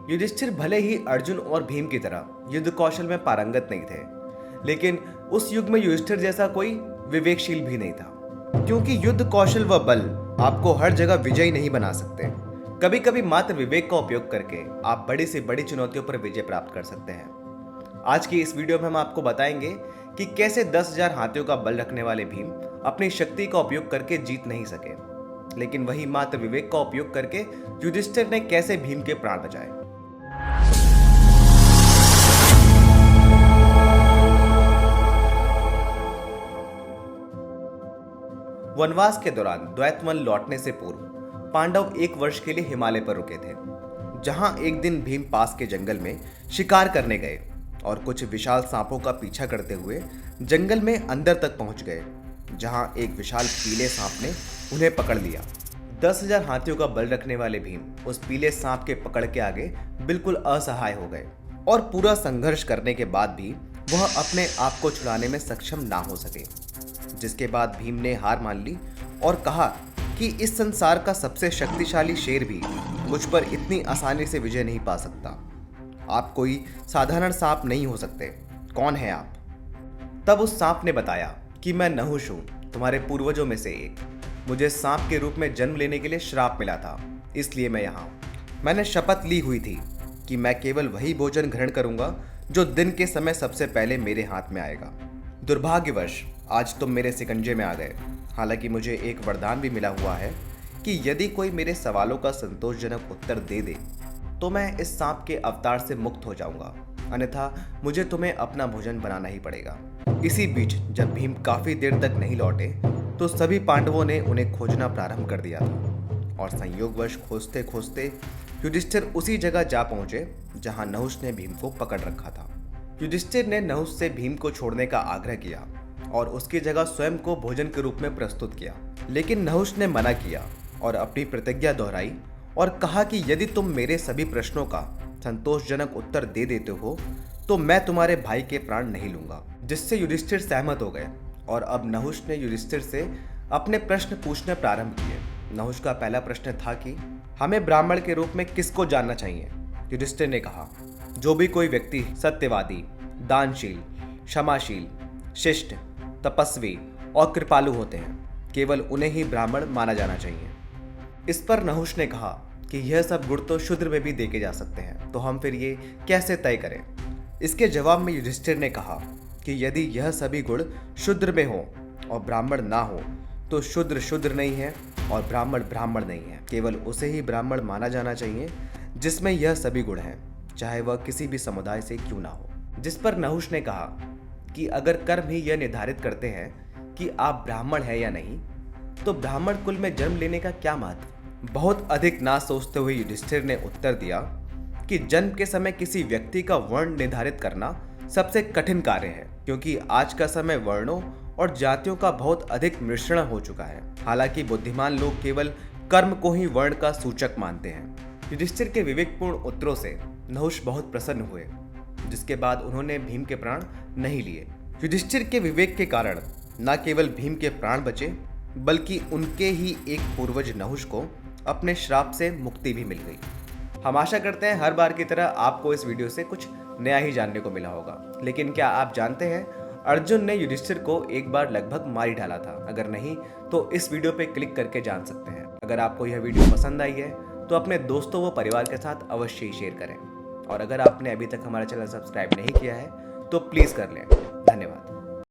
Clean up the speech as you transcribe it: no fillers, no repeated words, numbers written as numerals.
युधिष्ठिर भले ही अर्जुन और भीम की तरह युद्ध कौशल में पारंगत नहीं थे, लेकिन उस युग में युधिष्ठिर जैसा कोई विवेकशील भी नहीं था, क्योंकि युद्ध कौशल व बल आपको हर जगह विजयी नहीं बना सकते। कभी कभी मात्र विवेक का उपयोग करके आप बड़ी से बड़ी चुनौतियों पर विजय प्राप्त कर सकते हैं। आज की इस वीडियो में हम आपको बताएंगे कि कैसे 10,000 हाथियों का बल रखने वाले भीम अपनी शक्ति का उपयोग करके जीत नहीं सके, लेकिन वही मात्र विवेक का उपयोग करके युधिष्ठिर ने कैसे भीम के प्राण बचाए। वनवास के दौरान द्वैतवन लौटने से पूर्व पांडव 1 वर्ष के लिए हिमालय पर रुके थे, जहां एक दिन भीम पास के जंगल में शिकार करने गए और कुछ विशाल सांपों का पीछा करते हुए जंगल में अंदर तक पहुंच गए, जहां एक विशाल पीले सांप ने उन्हें पकड़ लिया। 10,000 हाथियों का बल रखने वाले भीम उस पीले सांप के पकड़ के आगे बिल्कुल असहाय हो गए और पूरा संघर्ष करने के बाद भी वह अपने आप को छुड़ाने में सक्षम ना हो सके, जिसके बाद भीम ने हार मान ली और कहा कि इस संसार का सबसे शक्तिशाली शेर भी मुझ पर इतनी आसानी से विजय नहीं पा सकता। आप कोई साधारण सांप नहीं हो सकते। कौन है आप? तब उस सांप ने बताया कि मैं नहुष हूं, तुम्हारे पूर्वजों में से एक। मुझे सांप के रूप में जन्म लेने के लिए श्राप मिला था, इसलिए मैं यहाँ हूं। मैंने शपथ ली हुई थी कि मैं केवल वही भोजन ग्रहण करूंगा जो दिन के समय सबसे पहले मेरे हाथ में आएगा। दुर्भाग्यवश आज तुम मेरे शिकंजे में आ गए। हालांकि मुझे एक वरदान भी मिला हुआ है कि यदि कोई मेरे सवालों का संतोषजनक उत्तर दे दे तो मैं इस सांप के अवतार से मुक्त हो जाऊंगा, अन्यथा मुझे तुम्हें अपना भोजन बनाना ही पड़ेगा। इसी बीच जब भीम काफी देर तक नहीं लौटे तो सभी पांडवों ने उन्हें खोजना प्रारंभ कर दिया था और संयोगवश खोजते खोजते युधिष्ठिर उसी जगह जा पहुंचे जहां नहुष ने भीम को पकड़ रखा था। युधिष्ठिर ने नहुष से भीम को छोड़ने का आग्रह किया और उसकी जगह स्वयं को भोजन के रूप में प्रस्तुत किया, लेकिन नहुष ने मना किया और अपनी प्रतिज्ञा दोहराई और कहा कि यदि तुम मेरे सभी प्रश्नों का संतोषजनक उत्तर दे देते हो तो मैं तुम्हारे भाई के प्राण नहीं लूंगा, जिससे युधिष्ठिर सहमत हो गए और अब नहुष ने युधिष्ठिर से अपने प्रश्न पूछने प्रारंभ किए। नहुष का पहला प्रश्न था कि हमें ब्राह्मण के रूप में किसको जानना चाहिए। युधिष्ठिर ने कहा, जो भी कोई व्यक्ति सत्यवादी, दानशील, क्षमाशील, शिष्ट, तपस्वी और कृपालु होते हैं, केवल उन्हें ही ब्राह्मण माना जाना चाहिए। इस पर नहुष ने कहा कि यह सब गुण तो शूद्र में भी देखे जा सकते हैं, तो हम फिर ये कैसे तय करें। इसके जवाब में युधिष्ठिर ने कहा कि यदि यह सभी गुण शूद्र में हो और ब्राह्मण ना हो तो शूद्र शूद्र नहीं है और ब्राह्मण ब्राह्मण नहीं है। केवल उसे ही ब्राह्मण माना जाना चाहिए जिसमें यह सभी गुण हैं, चाहे वह किसी भी समुदाय से क्यों ना हो। जिस पर नहुष ने कहा कि अगर कर्म ही यह निर्धारित करते हैं कि आप ब्राह्मण हैं या नहीं, तो ब्राह्मण कुल में जन्म लेने का क्या महत्व। बहुत अधिक ना सोचते हुए युधिष्ठिर ने उत्तर दिया कि जन्म के समय किसी व्यक्ति का वर्ण निर्धारित करना सबसे कठिन कार्य है, क्योंकि आज का समय वर्णों और जातियों का बहुत अधिक मिश्रण हो चुका है। हालांकि बुद्धिमान लोग केवल कर्म को ही वर्ण का सूचक मानते हैं। युधिष्ठिर के विवेकपूर्ण उत्तरों से नहुष बहुत प्रसन्न हुए, जिसके बाद उन्होंने भीम के प्राण नहीं लिए। युधिष्ठिर के विवेक के कारण न केवल भीम के प्राण बचे, बल्कि उनके ही एक पूर्वज नहुष को अपने श्राप से मुक्ति भी मिल गई। हम आशा करते हैं हर बार की तरह आपको इस वीडियो से कुछ नया ही जानने को मिला होगा। लेकिन क्या आप जानते हैं अर्जुन ने युधिष्ठिर को एक बार लगभग मार ही डाला था? अगर नहीं तो इस वीडियो पे क्लिक करके जान सकते हैं। अगर आपको यह वीडियो पसंद आई है तो अपने दोस्तों व परिवार के साथ अवश्य ही शेयर करें, और अगर आपने अभी तक हमारा चैनल सब्सक्राइब नहीं किया है तो प्लीज़ कर लें। धन्यवाद।